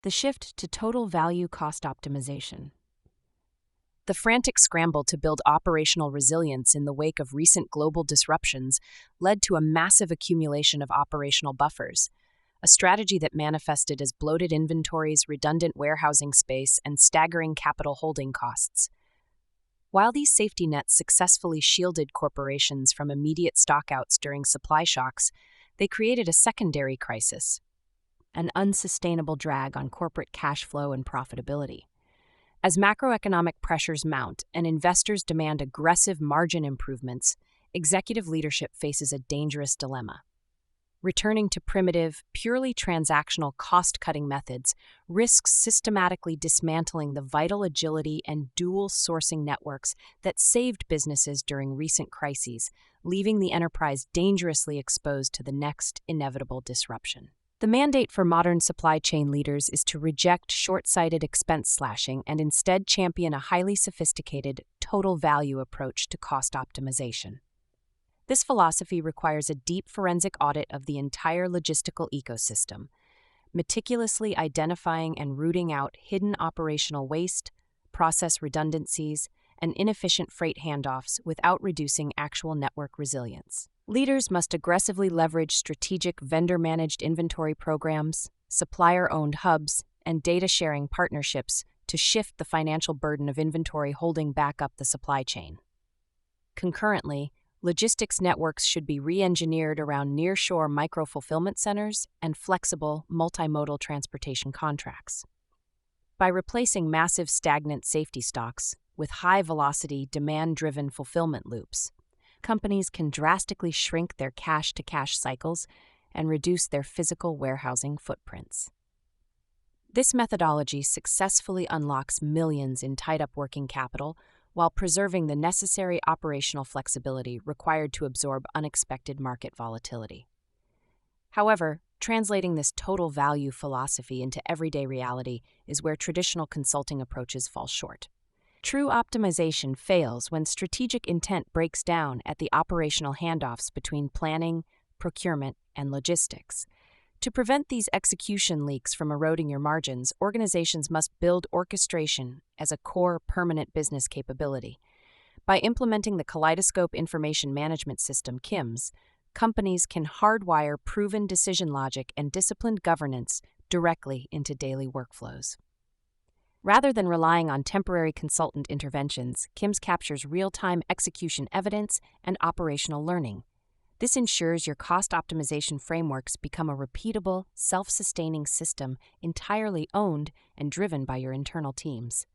The shift to total value cost optimization. The frantic scramble to build operational resilience in the wake of recent global disruptions led to a massive accumulation of operational buffers, a strategy that manifested as bloated inventories, redundant warehousing space, and staggering capital holding costs. While these safety nets successfully shielded corporations from immediate stockouts during supply shocks, they created a secondary crisis, an unsustainable drag on corporate cash flow and profitability. As macroeconomic pressures mount and investors demand aggressive margin improvements, executive leadership faces a dangerous dilemma. Returning to primitive, purely transactional cost-cutting methods risks systematically dismantling the vital agility and dual sourcing networks that saved businesses during recent crises, leaving the enterprise dangerously exposed to the next inevitable disruption. The mandate for modern supply chain leaders is to reject short-sighted expense slashing and instead champion a highly sophisticated, total value approach to cost optimization. This philosophy requires a deep forensic audit of the entire logistical ecosystem, meticulously identifying and rooting out hidden operational waste, process redundancies, and inefficient freight handoffs without reducing actual network resilience. Leaders must aggressively leverage strategic vendor-managed inventory programs, supplier-owned hubs, and data-sharing partnerships to shift the financial burden of inventory holding back up the supply chain. Concurrently, logistics networks should be re-engineered around nearshore micro-fulfillment centers and flexible, multimodal transportation contracts. By replacing massive stagnant safety stocks with high-velocity, demand-driven fulfillment loops, companies can drastically shrink their cash-to-cash cycles and reduce their physical warehousing footprints. This methodology successfully unlocks millions in tied-up working capital while preserving the necessary operational flexibility required to absorb unexpected market volatility. However, translating this total value philosophy into everyday reality is where traditional consulting approaches fall short. True optimization fails when strategic intent breaks down at the operational handoffs between planning, procurement, and logistics. To prevent these execution leaks from eroding your margins, organizations must build orchestration as a core permanent business capability. By implementing the Kaleidoscope Information Management System (KIMS), companies can hardwire proven decision logic and disciplined governance directly into daily workflows. Rather than relying on temporary consultant interventions, KIMS captures real-time execution evidence and operational learning. This ensures your cost optimization frameworks become a repeatable, self-sustaining system entirely owned and driven by your internal teams.